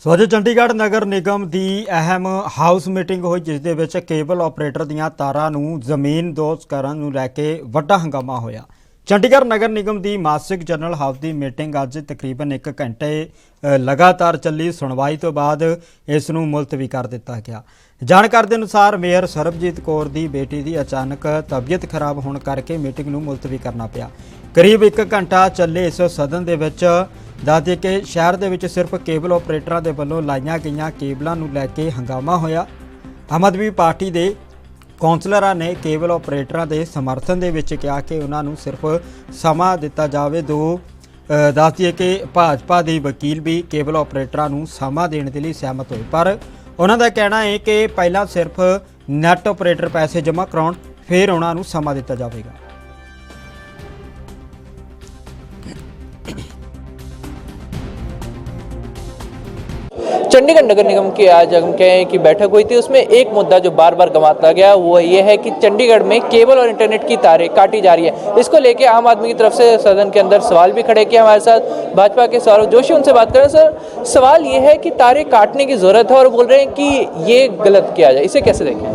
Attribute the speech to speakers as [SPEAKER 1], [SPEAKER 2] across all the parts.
[SPEAKER 1] ਸੋ ਅੱਜ ਚੰਡੀਗੜ੍ਹ ਨਗਰ ਨਿਗਮ ਦੀ ਅਹਿਮ house meeting ਹੋਈ, ਜਿਸ ਦੇ ਵਿੱਚ ਕੇਬਲ ਆਪਰੇਟਰ ਦੀਆਂ ਤਾਰਾਂ ਨੂੰ ਜ਼ਮੀਨਦੋਜ਼ ਕਰਨ ਨੂੰ ਲੈ ਕੇ ਵੱਡਾ ਹੰਗਾਮਾ ਹੋਇਆ। ਚੰਡੀਗੜ੍ਹ ਨਗਰ ਨਿਗਮ ਦੀ ਮਾਸਿਕ ਜਨਰਲ ਹਾਊਸ ਦੀ ਮੀਟਿੰਗ ਅੱਜ ਤਕਰੀਬਨ 1 ਘੰਟੇ ਲਗਾਤਾਰ ਚੱਲੀ। ਸੁਣਵਾਈ ਤੋਂ ਬਾਅਦ ਇਸ ਨੂੰ ਮੁਲਤਵੀ ਕਰ ਦਿੱਤਾ ਗਿਆ। ਜਾਣਕਾਰੀ ਦੇ ਅਨੁਸਾਰ ਮੇयर ਸਰਬਜੀਤ ਕੌਰ ਦੀ ਬੇਟੀ ਦੀ ਅਚਾਨਕ ਤਬੀਅਤ ਖਰਾਬ ਹੋਣ ਕਰਕੇ ਮੀਟਿੰਗ ਨੂੰ ਮੁਲਤਵੀ ਕਰਨਾ ਪਿਆ। ਕਰੀਬ 1 ਘੰਟਾ ਚੱਲੇ ਇਸ ਸਦਨ ਦੇ ਵਿੱਚ ਦੱਸਦੇ ਕਿ ਸ਼ਹਿਰ ਦੇ ਵਿੱਚ ਸਿਰਫ ਕੇਬਲ ਆਪਰੇਟਰਾਂ ਦੇ ਵੱਲੋਂ ਲਾਈਆਂ ਗਈਆਂ ਕੇਬਲਾਂ ਨੂੰ ਲੈ ਕੇ ਹੰਗਾਮਾ ਹੋਇਆ। ਆਮ ਆਦਮੀ ਪਾਰਟੀ ਦੇ ਕੌਂਸਲਰਾਂ ਨੇ ਕੇਬਲ ਆਪਰੇਟਰਾਂ ਦੇ ਸਮਰਥਨ ਦੇ ਵਿੱਚ ਕਿਹਾ ਕਿ ਉਹਨਾਂ ਨੂੰ ਸਿਰਫ ਸਮਾਂ ਦਿੱਤਾ ਜਾਵੇ। ਦੱਸਦੀ ਕਿ ਭਾਜਪਾ ਦੇ ਵਕੀਲ ਵੀ ਕੇਬਲ ਆਪਰੇਟਰਾਂ ਨੂੰ ਸਮਾਂ ਦੇਣ ਦੇ ਲਈ ਸਹਿਮਤ ਹੋਏ, ਪਰ ਉਹਨਾਂ ਦਾ ਕਹਿਣਾ ਹੈ ਕਿ ਪਹਿਲਾਂ ਸਿਰਫ ਨੈੱਟ ਆਪਰੇਟਰ ਪੈਸੇ ਜਮ੍ਹਾਂ ਕਰਾਉਣ, ਫਿਰ ਉਹਨਾਂ ਨੂੰ ਸਮਾਂ ਦਿੱਤਾ जाएगा।
[SPEAKER 2] चंडीगढ़ नगर निगम की आज हम कहें कि बैठक हुई थी। उसमें एक मुद्दा जो बार बार गंवाता गया वो ये है कि चंडीगढ़ में केबल और इंटरनेट की तारें काटी जा रही है। इसको लेके आम आदमी की तरफ से सदन के अंदर सवाल भी खड़े किए। हमारे साथ भाजपा के सौरभ जोशी, उनसे बात करें। सर, सवाल ये है कि तारें काटने की ज़रूरत है और बोल रहे हैं कि ये गलत किया जाए, इसे कैसे देखें?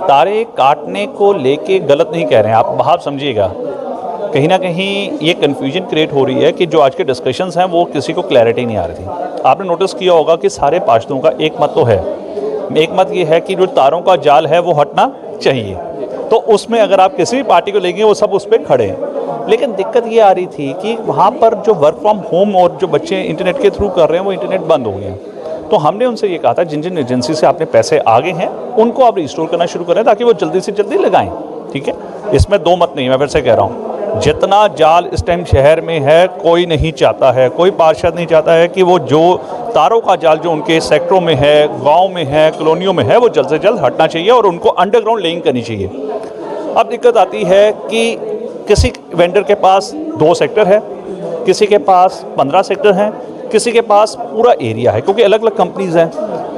[SPEAKER 3] तारे काटने को लेके गलत नहीं कह रहे हैं आप समझिएगा। कहीं ना कहीं ये कन्फ्यूजन क्रिएट हो रही है कि जो आज के डिस्कशंस हैं वो किसी को क्लैरिटी नहीं आ रही थी। आपने नोटिस किया होगा कि सारे पार्षदों का एक मत तो है, एक मत ये है कि जो तारों का जाल है वो हटना चाहिए। तो उसमें अगर आप किसी भी पार्टी को लेंगे वो सब उस पर खड़े हैं। लेकिन दिक्कत ये आ रही थी कि वहाँ पर जो वर्क फ्रॉम होम और जो बच्चे इंटरनेट के थ्रू कर रहे हैं वो इंटरनेट बंद हो गए हैं। तो हमने उनसे ये कहा था जिन जिन एजेंसी से आपने पैसे आ गए हैं उनको आप रिस्टोर करना शुरू करें ताकि वो जल्दी से जल्दी लगाएं। ठीक है, इसमें दो मत नहीं, मैं फिर से कह रहा हूँ। जितना जाल इस टाइम शहर में है कोई नहीं चाहता है, कोई पार्षद नहीं चाहता है कि वो जो तारों का जाल जो उनके सेक्टरों में है, गांव में है, कॉलोनियों में है, वो जल्द से जल्द हटना चाहिए और उनको अंडरग्राउंड लेइंग करनी चाहिए। अब दिक्कत आती है कि किसी वेंडर के पास 2 सेक्टर है, किसी के पास 15 सेक्टर हैं, किसी के पास पूरा एरिया है, क्योंकि अलग अलग कंपनीज हैं।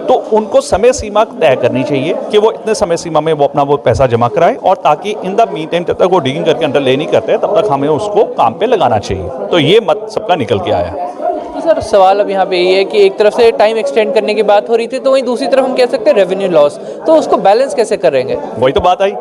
[SPEAKER 3] तो उनको समय सीमा तय करनी चाहिए कि वो इतने समय सीमा में वो अपना वो पैसा जमा कराएं, और ताकि इन द मीन टाइम जब तक वो डिगिंग करके अंडर ले नहीं करते तब तक हमें उसको काम पे लगाना चाहिए। तो ये मत सबका निकल के आया।
[SPEAKER 2] तो सर, सवाल अब यहाँ पे ये है कि एक तरफ से टाइम एक्सटेंड करने की बात हो रही थी, तो वहीं दूसरी तरफ हम कह सकते हैं रेवेन्यू लॉस, तो उसको बैलेंस कैसे करेंगे?
[SPEAKER 3] वही तो बात आई।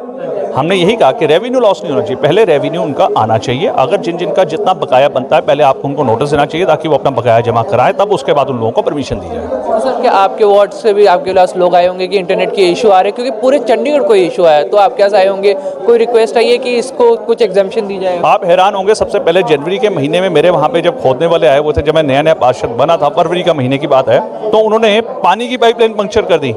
[SPEAKER 3] हमने यही कहा कि रेवेन्यू लॉस नहीं होना चाहिए, पहले रेवेन्यू उनका आना चाहिए। अगर जिनका जितना बकाया बनता है पहले आपको उनको नोटिस देना चाहिए ताकि वो अपना बकाया जमा कराएं, तब उसके बाद उन लोगों को परमिशन दी जाए।
[SPEAKER 2] तो सर, क्या आपके वार्ड से भी आपके पास लोग आए होंगे कि इंटरनेट के इशू आ रहे हैं, क्योंकि पूरे चंडीगढ़ को इशू आया है, तो आपके पास आए होंगे, कोई रिक्वेस्ट आई है कि इसको कुछ एग्जाम्पशन दी जाए?
[SPEAKER 3] आप हैरान होंगे, सबसे पहले जनवरी के महीने में मेरे वहाँ पे जब खोदने वाले आए हुए थे, जब मैं नया पार्षद बना था, फरवरी का महीने की बात है, तो उन्होंने पानी की पाइपलाइन पंक्चर कर दी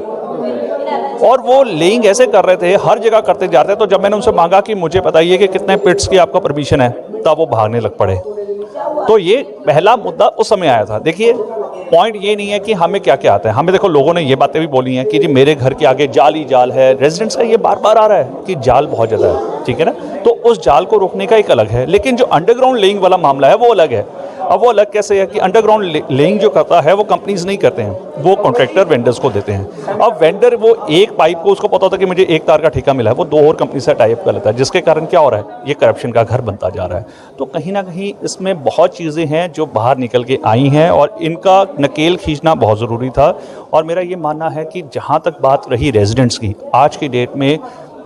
[SPEAKER 3] और वो लेइंग ऐसे कर रहे थे, हर जगह करते जा रहे थे। तो जब मैंने उनसे मांगा कि मुझे बताइए कि कितने पिट्स की आपका परमिशन है, तब वो भागने लग पड़े। तो ये पहला मुद्दा उस समय आया था। देखिए, पॉइंट ये नहीं है कि हमें क्या क्या आता है, हमें देखो लोगों ने ये बातें भी बोली हैं कि जी मेरे घर के आगे जाल ही जाल है, रेजिडेंट्स का ये बार बार आ रहा है कि जाल बहुत ज़्यादा है। ठीक है ना, तो उस जाल को रोकने का एक अलग है, लेकिन जो अंडरग्राउंड लेइंग वाला मामला है वो अलग है। अब वो अलग कैसे है कि अंडरग्राउंड लेइंग जो करता है वो कंपनीज नहीं करते हैं, वो कॉन्ट्रैक्टर वेंडर्स को देते हैं। अब वेंडर वो एक पाइप को उसको पता होता है कि मुझे एक तार का ठेका मिला है, वो 2 और कंपनी से टाई अप कर लेता है, जिसके कारण क्या हो रहा है, ये करप्शन का घर बनता जा रहा है। तो कहीं ना कहीं इसमें बहुत चीज़ें हैं जो बाहर निकल के आई हैं और इनका नकेल खींचना बहुत ज़रूरी था। और मेरा ये मानना है कि जहाँ तक बात रही रेजिडेंट्स की, आज की डेट में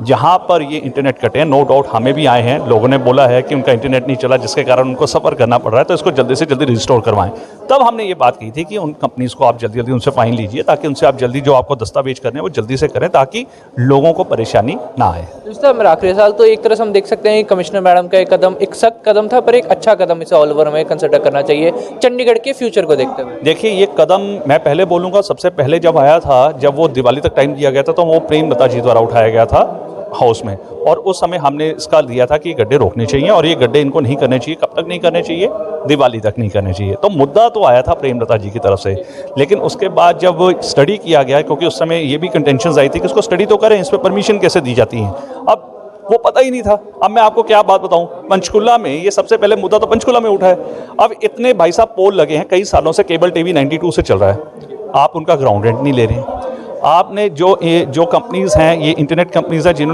[SPEAKER 3] जहाँ पर ये इंटरनेट कटे हैं, नो डाउट हमें भी आए हैं, लोगों ने बोला है कि उनका इंटरनेट नहीं चला जिसके कारण उनको सफ़र करना पड़ रहा है, तो इसको जल्दी से जल्दी रिस्टोर करवाएं। तब हमने ये बात की थी कि उन कंपनीज़ को आप जल्दी जल्दी उनसे फाइन लीजिए ताकि उनसे आप जल्दी जो आपको दस्तावेज करने हैं वो जल्दी से करें ताकि लोगों को परेशानी ना आए।
[SPEAKER 2] मेरा आखिरी साल तो एक तरह से हम देख सकते हैं कमिश्नर मैडम का एक कदम, एक सख्त कदम था पर एक अच्छा कदम, इसे ऑल ओवर हमें कंसिडर करना चाहिए चंडीगढ़ के फ्यूचर को देखते हुए।
[SPEAKER 3] देखिए, ये कदम मैं पहले बोलूँगा, सबसे पहले जब आया था, जब वो दिवाली तक टाइम दिया गया था, तो वो प्रेमलता जी द्वारा उठाया गया था हाउस में, और उस समय हमने इसका दिया था कि ये गड्ढे रोकने चाहिए और ये गड्ढे इनको नहीं करने चाहिए। कब तक नहीं करने चाहिए? दिवाली तक नहीं करने चाहिए। तो मुद्दा तो आया था प्रेमलता जी की तरफ से, लेकिन उसके बाद जब स्टडी किया गया, क्योंकि उस समय ये भी कंटेंशंस आई थी कि इसको स्टडी तो करें, इस पर परमिशन कैसे दी जाती है, अब वो पता ही नहीं था। अब मैं आपको क्या बात बताऊं, पंचकुला में ये सबसे पहले मुद्दा तो पंचकुला में उठा है। अब इतने भाई साहब पोल लगे हैं, कई सालों से केबल टीवी 92 से चल रहा है, आप उनका ग्राउंड रेंट नहीं ले रहे हैं। आपने जो कंपनीज हैं, ये इंटरनेट कंपनीज हैं जिन्होंने